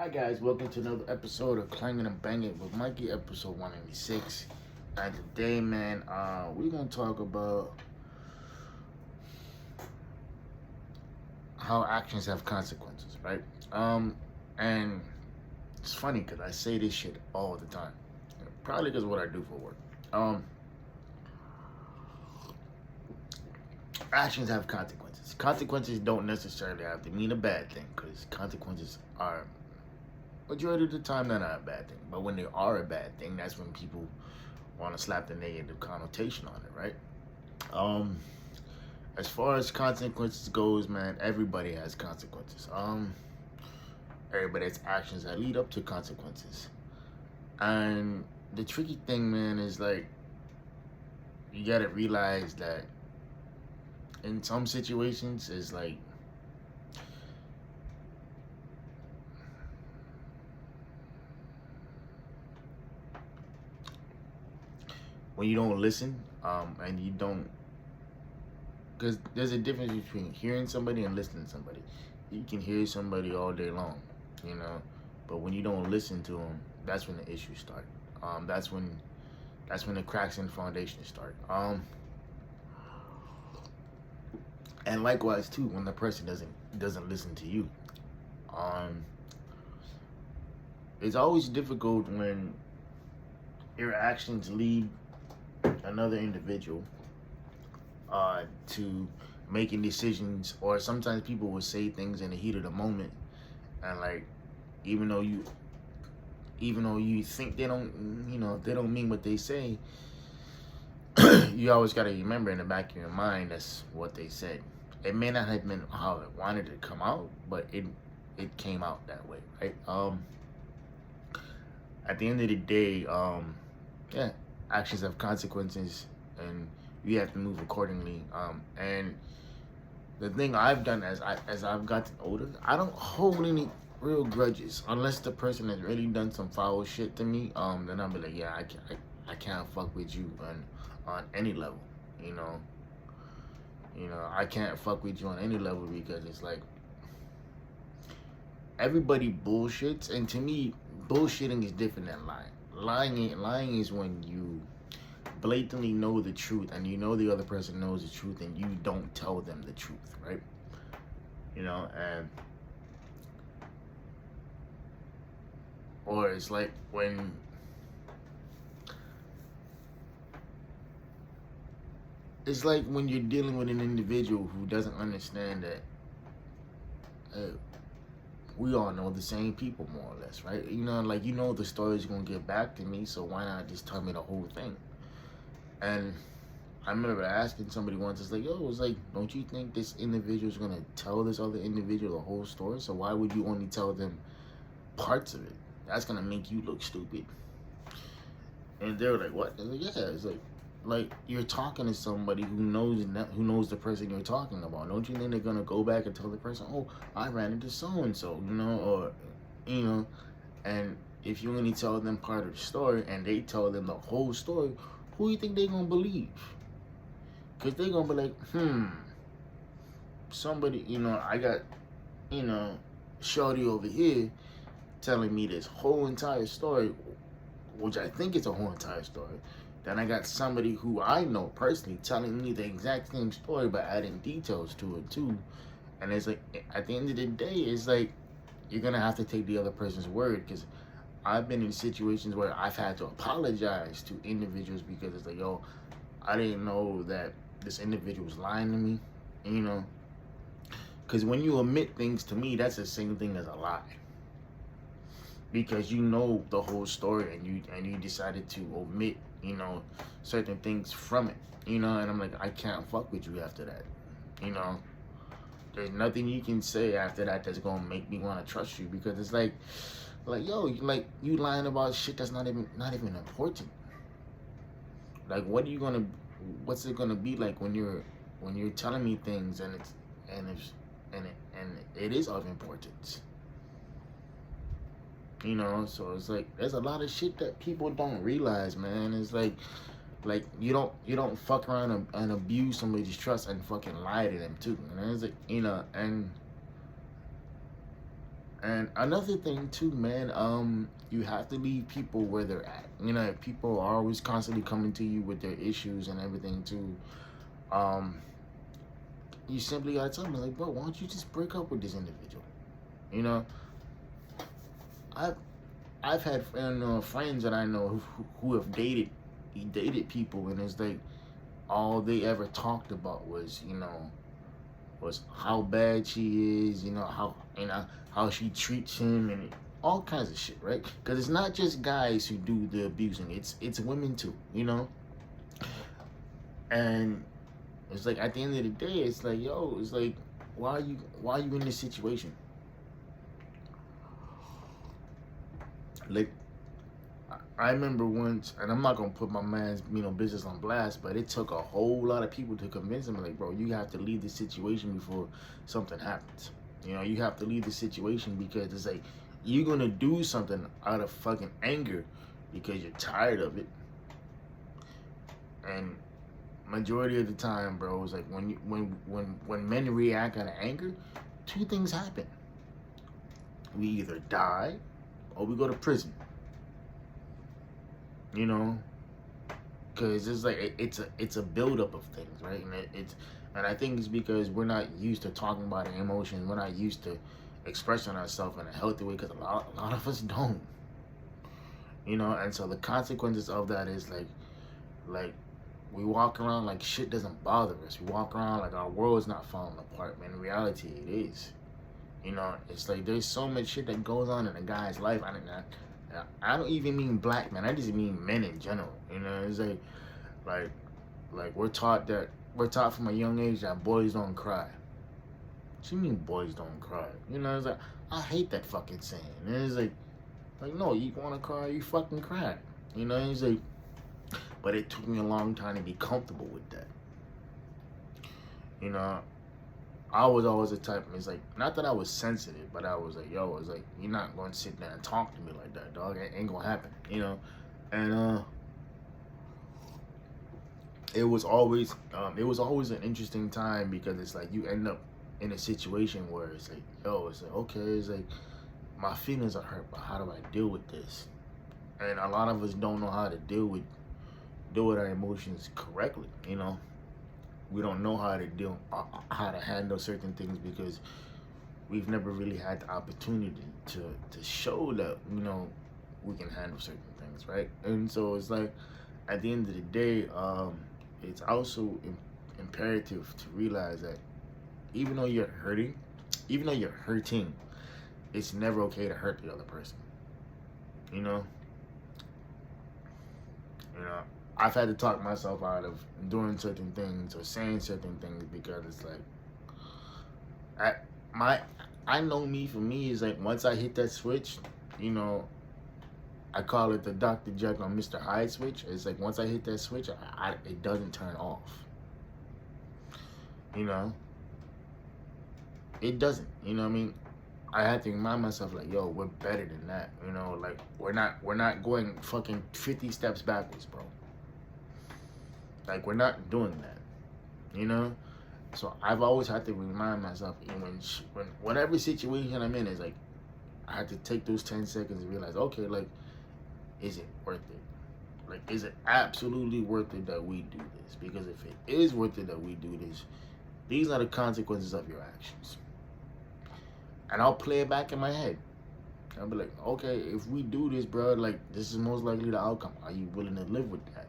Hi guys, welcome to another episode of Clangin and Bangin with Mikey, episode 186. And today, man, we're gonna talk about how actions have consequences, right? And it's funny because I say this shit all the time, probably because of what I do for work. Actions have consequences. Consequences don't necessarily have to mean a bad thing, because consequences are majority of the time they're not a bad thing. But when they are a bad thing, that's when people want to slap the negative connotation on it, right? As far as consequences goes, man, everybody has consequences. Everybody has actions that lead up to consequences. And the tricky thing, man, is like you gotta realize that in some situations it's like when you don't listen, and you don't, because there's a difference between hearing somebody and listening to somebody. You can hear somebody all day long, you know, but when you don't listen to them, that's when the issues start. That's when the cracks in the foundation start. And likewise too, when the person doesn't listen to you. Um, it's always difficult when your actions lead another individual to making decisions, or sometimes people will say things in the heat of the moment, and like even though you think they don't, they don't mean what they say, you always got to remember in the back of your mind that's what they said. It may not have been how it wanted to come out, but it came out that way, right? At the end of the day, yeah, actions have consequences, and you have to move accordingly. And the thing I've done as I've gotten older, I don't hold any real grudges unless the person has really done some foul shit to me. Then I'll be like, yeah, I can't fuck with you on any level, you know. I can't fuck with you on any level, because it's like everybody bullshits, and to me, bullshitting is different than lying. Lying is when you blatantly know the truth, and you know the other person knows the truth, and you don't tell them the truth, right? And or it's like when you're dealing with an individual who doesn't understand that we all know the same people, more or less, right? The story's gonna get back to me, so why not just tell me the whole thing? And I remember asking somebody once, it's like, yo, it's like, don't you think this individual's gonna tell this other individual the whole story? So why would you only tell them parts of it? That's gonna make you look stupid. And they were like, what? I was like, yeah, it's like you're talking to somebody who knows the person you're talking about. Don't you think they're gonna go back and tell the person, oh, I ran into so and so, or and if you only tell them part of the story and they tell them the whole story, who do you think they're gonna believe? Because they're gonna be like, somebody, I got, shorty over here telling me this whole entire story, which I think is a whole entire story. Then I got somebody who I know personally telling me the exact same story, but adding details to it too. And it's like, at the end of the day, it's like, you're gonna have to take the other person's word, because I've been in situations where I've had to apologize to individuals because it's like, yo, I didn't know that this individual was lying to me, because when you admit things to me, that's the same thing as a lie, because you know the whole story, and you decided to omit, certain things from it, and I'm like, I can't fuck with you after that, there's nothing you can say after that that's gonna make me want to trust you, because it's like yo, like, you lying about shit that's not even important. Like, what's it gonna be like when you're telling me things and it is of importance? So it's like there's a lot of shit that people don't realize, man. It's like you don't fuck around and abuse somebody's trust and fucking lie to them too. And it's like, and And another thing too, man, you have to leave people where they're at. You know, if people are always constantly coming to you with their issues and everything too, um, you simply gotta tell them like, bro, why don't you just break up with this individual? You know, I've I've had friends that I know who have dated people, and it's like all they ever talked about was was how bad she is, how she treats him, and all kinds of shit, right? Because it's not just guys who do the abusing; it's women too, And it's like at the end of the day, it's like, yo, it's like, why are you in this situation? Like, I remember once, and I'm not gonna put my man's business on blast, but it took a whole lot of people to convince him, like, bro, you have to leave this situation before something happens. You have to leave the situation because it's like you're gonna do something out of fucking anger because you're tired of it. And majority of the time, bro, it's like when men react out of anger, two things happen: we either die or we go to prison. Because it's like it's a buildup of things, right? And I think it's because we're not used to talking about our emotions. We're not used to expressing ourselves in a healthy way because a lot of us don't. And so the consequences of that is like we walk around like shit doesn't bother us. We walk around like our world's not falling apart, man. In reality, it is. It's like there's so much shit that goes on in a guy's life. I don't even mean black men. I just mean men in general. It's like we're taught from a young age that boys don't cry. What you mean boys don't cry? It's like I hate that fucking saying. And it's like no, you want to cry, you fucking cry. It's like, but it took me a long time to be comfortable with that. I was always the type, it's like, not that I was sensitive, but I was like, yo, it's like, you're not going to sit there and talk to me like that, dog. It ain't going to happen, And it was always an interesting time because it's like you end up in a situation where it's like, yo, it's like, okay, it's like, my feelings are hurt, but how do I deal with this? And a lot of us don't know how to deal with our emotions correctly, We don't know how to handle certain things because we've never really had the opportunity to show that we can handle certain things, right? And so it's like at the end of the day, it's also imperative to realize that even though you're hurting, it's never okay to hurt the other person. I've had to talk myself out of doing certain things or saying certain things because it's like I know me, for me, is like once I hit that switch, I call it the Dr. Jekyll and Mr. Hyde switch. It's like once I hit that switch, it doesn't turn off. It doesn't. What I mean? I had to remind myself like, yo, we're better than that. Like we're not going fucking 50 steps backwards, bro. Like we're not doing that. So I've always had to remind myself, when whatever situation I'm in is like, I had to take those 10 seconds and realize, okay, like, is it worth it? Like, is it absolutely worth it that we do this? Because if it is worth it that we do this, these are the consequences of your actions. And I'll play it back in my head. I'll be like, okay, if we do this, bro, like, this is most likely the outcome. Are you willing to live with that?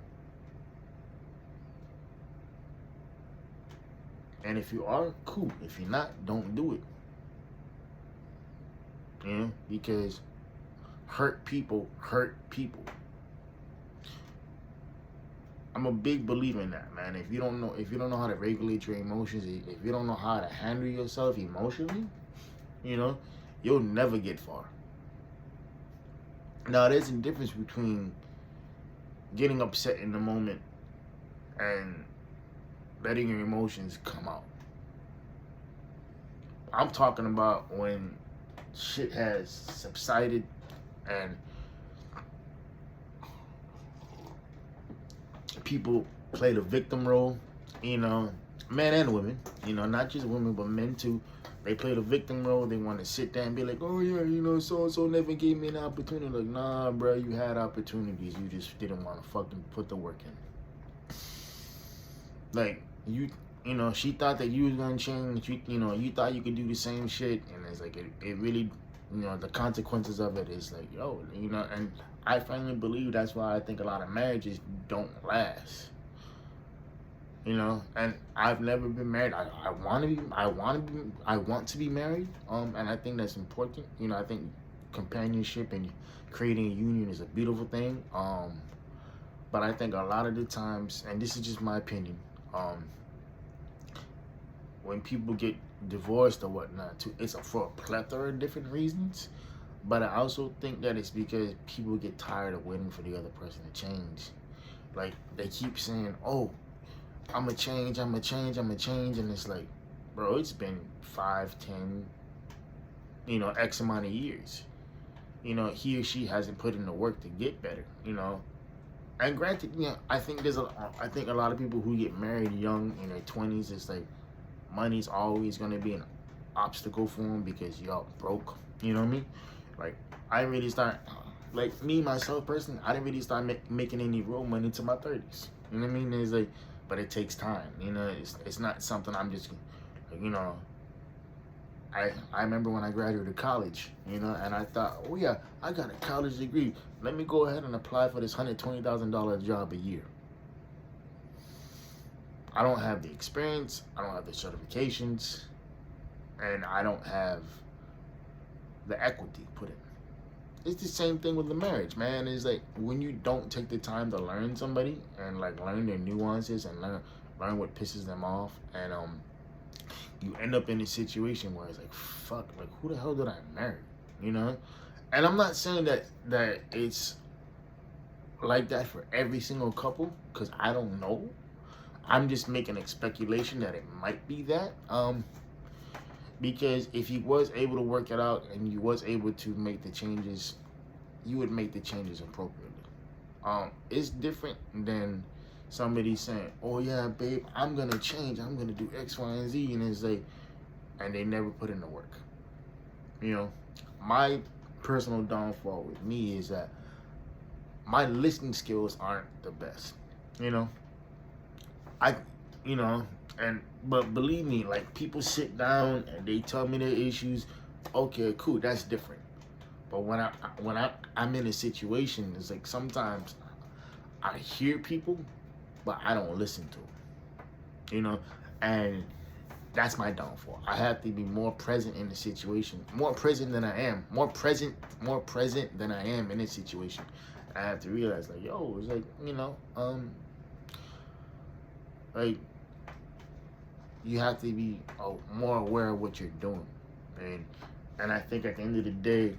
And if you are, cool. If you're not, don't do it. Because hurt people hurt people. I'm a big believer in that, man. If you don't know how to regulate your emotions, if you don't know how to handle yourself emotionally, you'll never get far. Now, there's a difference between getting upset in the moment and letting your emotions come out. I'm talking about when shit has subsided and people play the victim role, men and women, not just women, but men too. They play the victim role. They want to sit there and be like, oh yeah, so and so never gave me an opportunity. Like, nah, bro, you had opportunities. You just didn't want to fucking put the work in. Like, she thought that you was gonna change. You thought you could do the same shit, and it's like it really, the consequences of it is like, yo, and I finally believe that's why I think a lot of marriages don't last. And I've never been married. I want to be married. And I think that's important. I think companionship and creating a union is a beautiful thing. But I think a lot of the times, and this is just my opinion, when people get divorced or whatnot, it's for a plethora of different reasons. But I also think that it's because people get tired of waiting for the other person to change. Like, they keep saying, oh, I'm gonna change, I'm gonna change, I'm gonna change. And it's like, bro, it's been 5, 10, X amount of years. He or she hasn't put in the work to get better, And granted, I think a lot of people who get married young in their 20s, it's like money's always gonna be an obstacle for them because y'all broke. You know what I mean? Like, I didn't really start, like me, myself, personally, I didn't really start making any real money until my 30s. You know what I mean? It's like, but it takes time. It's not something I'm just, I remember when I graduated college, and I thought, oh yeah, I got a college degree. Let me go ahead and apply for this $120,000 job a year. I don't have the experience, I don't have the certifications, and I don't have the equity put in. It's the same thing with the marriage, man. It's like when you don't take the time to learn somebody and like learn their nuances and learn what pisses them off, and you end up in a situation where it's like, fuck, like who the hell did I marry? And I'm not saying that it's like that for every single couple, because I don't know. I'm just making a speculation that it might be that. Because if you was able to work it out and you was able to make the changes, you would make the changes appropriately. It's different than somebody saying, oh yeah, babe, I'm gonna change, I'm gonna do X, Y, and Z, and it's like, and they never put in the work. My personal downfall with me is that my listening skills aren't the best. But believe me, like, people sit down and they tell me their issues. Okay, cool, that's different. But when I'm in a situation, it's like sometimes I hear people, but I don't listen to them. And that's my downfall. I have to be more present in the situation, more present than I am than I am in a situation. I have to realize, like, yo, it's like, like, you have to be more aware of what you're doing, and I think at the end of the day,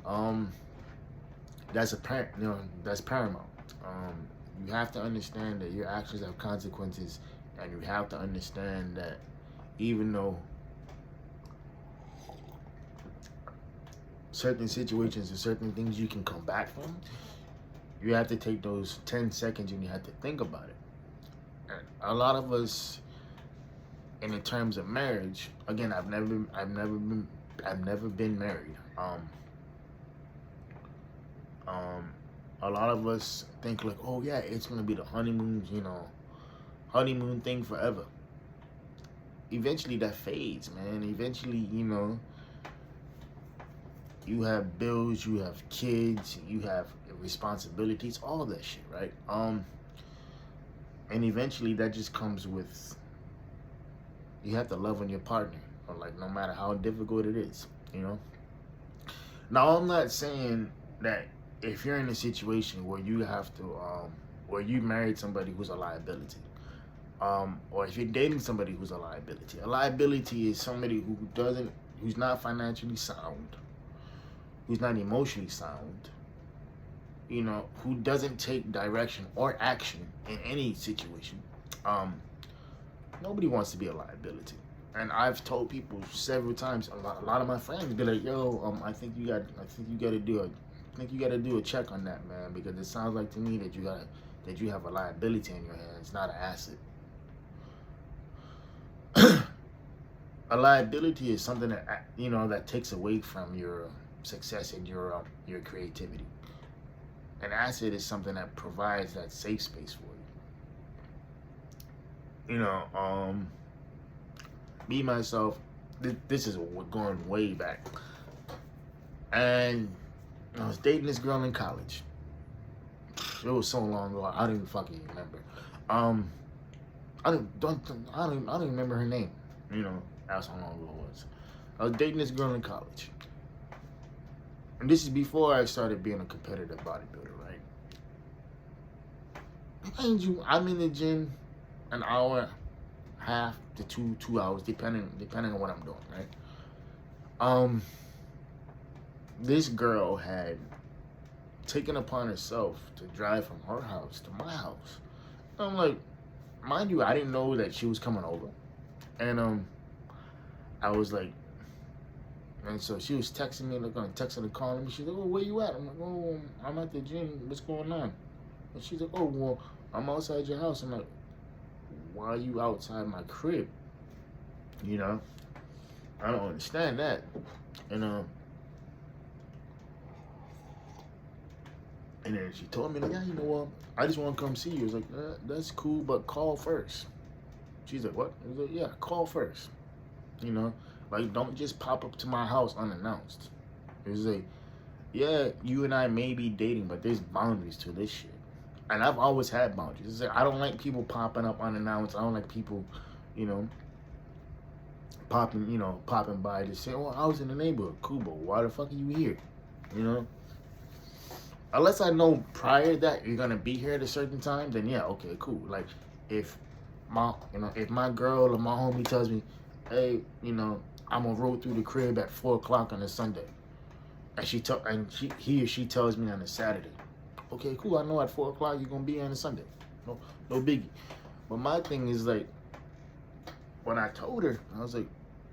that's paramount. You have to understand that your actions have consequences, and you have to understand that even though certain situations and certain things you can come back from, you have to take those 10 seconds and you have to think about it. And a lot of us, in the terms of marriage, again, I've never been married. A lot of us think like, oh yeah, it's gonna be the honeymoon thing forever. Eventually that fades, man. Eventually, you have bills, you have kids, you have responsibilities, all that shit, right? And eventually that just comes with, you have to love on your partner, or like, no matter how difficult it is, Now, I'm not saying that if you're in a situation where you have to, where you married somebody who's a liability, or if you're dating somebody who's a liability. A liability is somebody who's not financially sound, who's not emotionally sound, who doesn't take direction or action in any situation. Nobody wants to be a liability. And I've told people several times, a lot of my friends be like, yo, I think you got to do a check on that, man, because it sounds like to me that you have a liability in your hands, not an asset. A liability is something that that takes away from your success and your creativity. An asset is something that provides that safe space for you. Me myself, this is going way back, and I was dating this girl in college. It was so long ago, I don't even fucking remember. I don't remember her name. That's how long ago it was. I was dating this girl in college. And this is before I started being a competitive bodybuilder, right? Mind you, I'm in the gym an hour, half to 2 hours, depending on what I'm doing, right? This girl had taken upon herself to drive from her house to my house. I'm like, mind you, I didn't know that she was coming over. And I was like, and so she was texting me, texting and calling me. She's like, oh, where you at? I'm like, oh, I'm at the gym. What's going on? And she's like, oh, well, I'm outside your house. I'm like, why are you outside my crib? I don't understand that. And then she told me, like, yeah, I just want to come see you. I was like, that's cool, but call first. She's like, what? I was like, yeah, call first. Like, don't just pop up to my house unannounced. It was like, yeah, you and I may be dating, but there's boundaries to this shit. And I've always had boundaries. It's like, I don't like people popping up unannounced. I don't like people, popping by to say, oh, I was in the neighborhood. Cool, but why the fuck are you here? Unless I know prior that you're gonna be here at a certain time, then yeah, okay, cool. Like, if my girl or my homie tells me, hey, I'm gonna roll through the crib at 4 o'clock on a Sunday, and he or she tells me on a Saturday, okay, cool. I know at 4 o'clock you're gonna be here on a Sunday. No biggie. But my thing is, like, when I told her, I was like,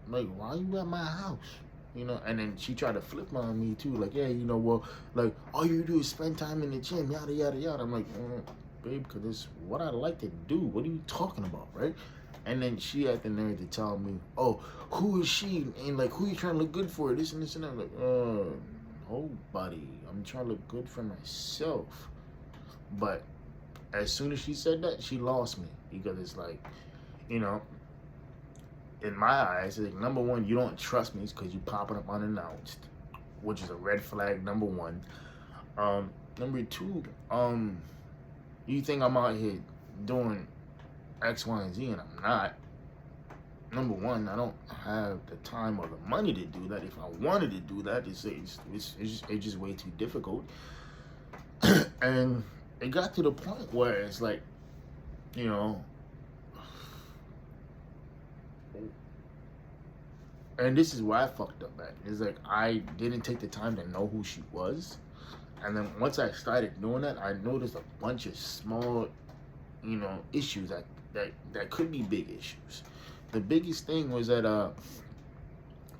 why are you at my house? And then she tried to flip on me too, like, yeah, well, like, all you do is spend time in the gym, yada yada yada. I'm like, babe, because it's what I like to do. What are you talking about, right? And then she had the nerve to tell me, oh, who is she? And like, who you trying to look good for? This and this and that. I'm like, nobody. I'm trying to look good for myself. But as soon as she said that, she lost me, because it's like, in my eyes, it's like, number one, you don't trust me because you popping up unannounced, which is a red flag, number one. Number two, you think I'm out here doing X, Y, and Z, and I'm not. Number one, I don't have the time or the money to do that. If I wanted to do that, it's just way too difficult. And it got to the point where it's like, and this is where I fucked up at. It's like, I didn't take the time to know who she was. And then once I started doing that, I noticed a bunch of small, issues that could be big issues. The biggest thing was that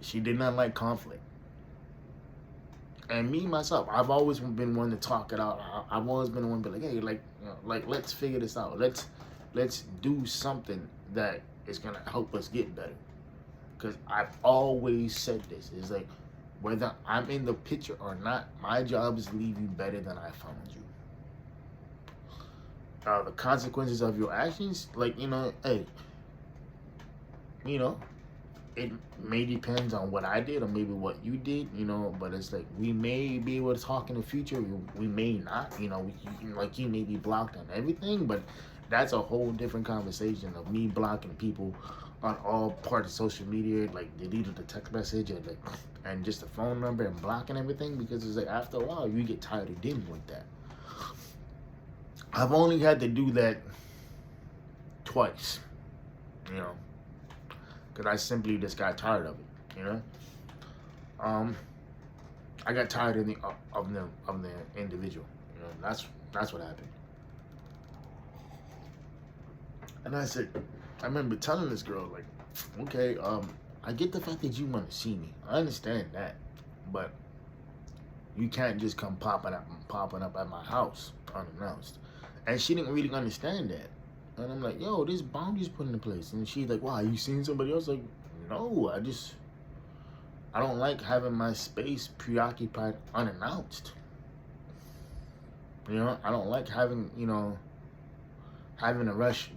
she did not like conflict. And me, myself, I've always been one to talk it out. I've always been one to be like, hey, like, let's figure this out. Let's do something that is going to help us get better. Because I've always said this. It's like, whether I'm in the picture or not, my job is to leave you better than I found you. The consequences of your actions, like, hey, it may depend on what I did or maybe what you did, but it's like, we may be able to talk in the future, we may not, like, you may be blocked on everything, but that's a whole different conversation of me blocking people on all parts of social media, like deleted the text message and just the phone number and blocking everything, because it's like, after a while, you get tired of dealing with that. I've only had to do that twice, because I simply just got tired of it, I got tired of the individual, that's what happened. And I remember telling this girl, like, okay, I get the fact that you want to see me. I understand that, but you can't just come popping up at my house unannounced. And she didn't really understand that. And I'm like, yo, this boundary's put into place. And she's like, wow, you seen somebody else? Like, no, I don't like having my space preoccupied unannounced. You know, I don't like having, having to rush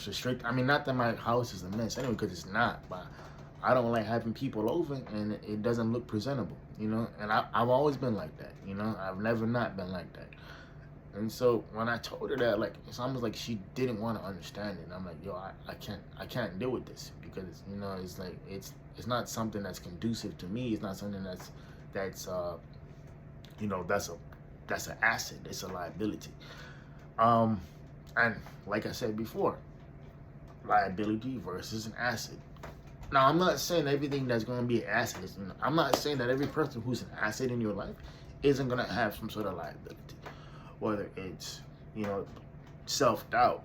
to straight. I mean, not that my house is a mess anyway, because it's not, but I don't like having people over and it doesn't look presentable, and I've always been like that, I've never not been like that. And so when I told her that, like, it's almost like she didn't want to understand it. And I'm like, yo, I can't deal with this, because it's like it's not something that's conducive to me. It's not something that's that's an asset. It's a liability. And like I said before, liability versus an asset. Now, I'm not saying everything that's going to be an asset is, I'm not saying that every person who's an asset in your life isn't going to have some sort of liability. Whether it's, self-doubt,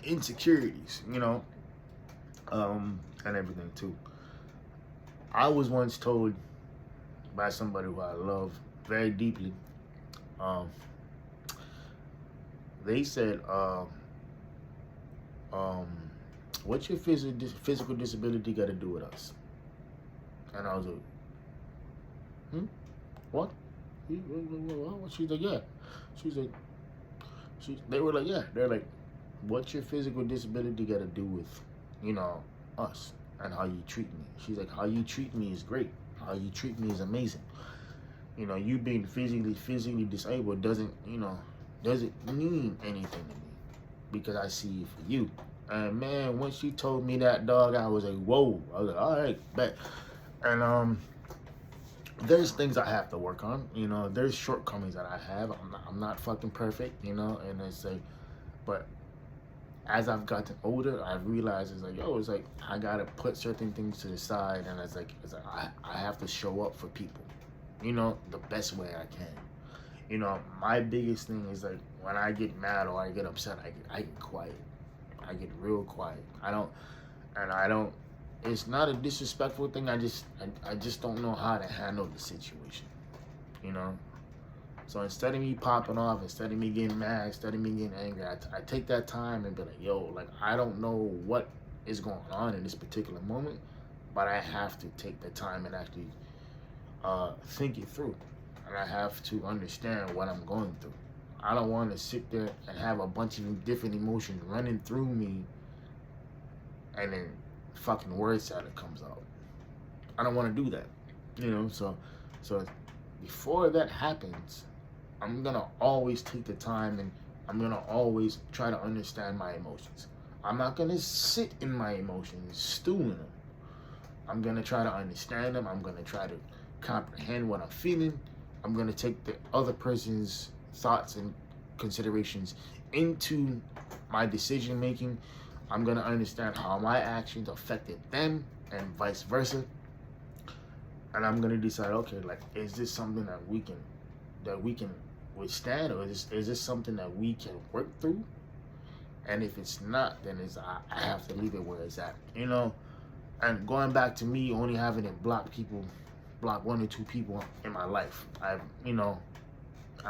insecurities, and everything too. I was once told by somebody who I love very deeply, they said, what's your physical disability got to do with us? And I was like, what? She's like, yeah. She's like, they were like, yeah. They're like, what's your physical disability got to do with, us and how you treat me? She's like, how you treat me is great. How you treat me is amazing. You being physically disabled doesn't mean anything to me, because I see it for you. And man, when she told me that, dog, I was like, whoa. I was like, all right, bet. And there's things I have to work on. There's shortcomings that I have. I'm not fucking perfect, and it's like, but as I've gotten older, I've realized it's like I gotta put certain things to the side, and it's like I have to show up for people, the best way I can. My biggest thing is like when I get mad or I get upset, I get quiet. I get real quiet. I don't. It's not a disrespectful thing. I just don't know how to handle the situation. So instead of me popping off, instead of me getting mad, instead of me getting angry, I take that time and be like, yo, like, I don't know what is going on in this particular moment, but I have to take the time and actually think it through. And I have to understand what I'm going through. I don't want to sit there and have a bunch of different emotions running through me and then fucking word salad comes out. I don't want to do that. So before that happens, I'm gonna always take the time and I'm gonna always try to understand my emotions. I'm not gonna sit in my emotions, stew in them. I'm gonna try to understand them. I'm gonna try to comprehend what I'm feeling. I'm gonna take the other person's thoughts and considerations into my decision making. I'm gonna understand how my actions affected them and vice versa. And I'm gonna decide, okay, like, is this something that we can withstand, or is this something that we can work through? And if it's not, then I have to leave it where it's at. And going back to me only having to block one or two people in my life. I've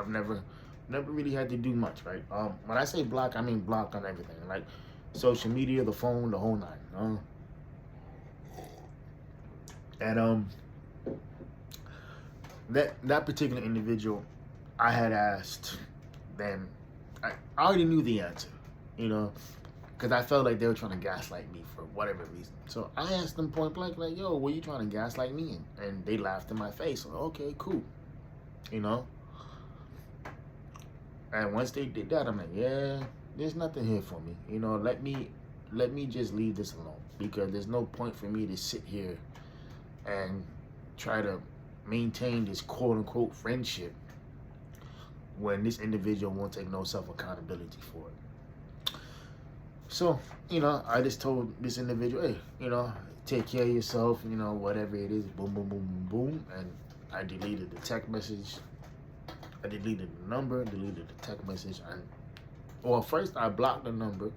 never really had to do much, right? When I say block, I mean block on everything, like social media, the phone, the whole nine. And that particular individual, I had asked them. I already knew the answer, because I felt like they were trying to gaslight me for whatever reason. So I asked them point blank, like, yo, were you trying to gaslight me? And they laughed in my face. Like, okay, cool. And once they did that, I'm like, yeah, there's nothing here for me. Let me just leave this alone, because there's no point for me to sit here and try to maintain this quote unquote friendship when this individual won't take no self-accountability for it. So, I just told this individual, hey, take care of yourself, whatever it is, boom, boom, boom, boom, boom. And I deleted the text message. I deleted the number, deleted the text message. First I blocked the number,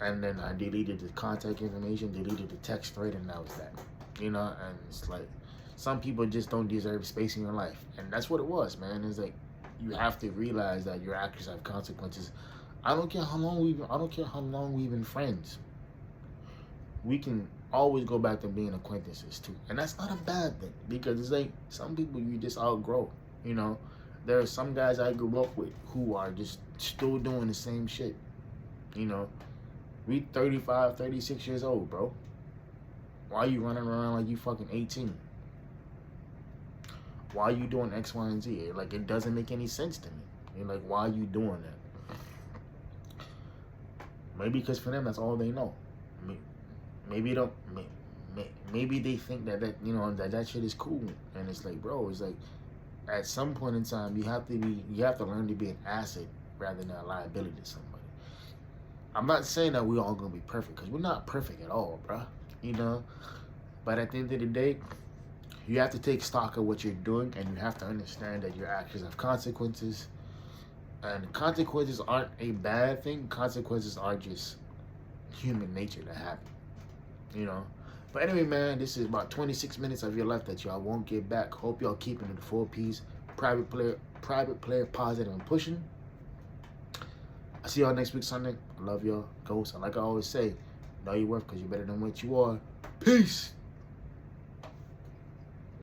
and then I deleted the contact information, deleted the text thread, and that was that. And it's like, some people just don't deserve space in your life. And that's what it was, man. It's like, you have to realize that your actions have consequences. I don't care how long we've been friends. we can always go back to being acquaintances too. And that's not a bad thing, because it's like some people you just outgrow, you know. There are some guys I grew up with who are just still doing the same shit, you know. We 35, 36 years old, bro. Why are you running around like you fucking 18? Why are you doing X, Y, and Z? Like, it doesn't make any sense to me. You're like, why are you doing that? Maybe because for them, that's all they know. Maybe don't. Maybe they think that you know, that shit is cool, and it's like, bro, it's like, at some point in time, you have to learn to be an asset rather than a liability to somebody. I'm not saying that we all gonna be perfect, because we're not perfect at all, bro. You know, but at the end of the day, you have to take stock of what you're doing, and you have to understand that your actions have consequences. And consequences aren't a bad thing. Consequences are just human nature to happen, you know. But anyway, man, this is about 26 minutes of your life that y'all won't get back. Hope y'all keeping it the 4 P's. Private player, positive, and pushing. I'll see y'all next week Sunday. I love y'all, ghosts. And like I always say, know your worth, because you're better than what you are. Peace.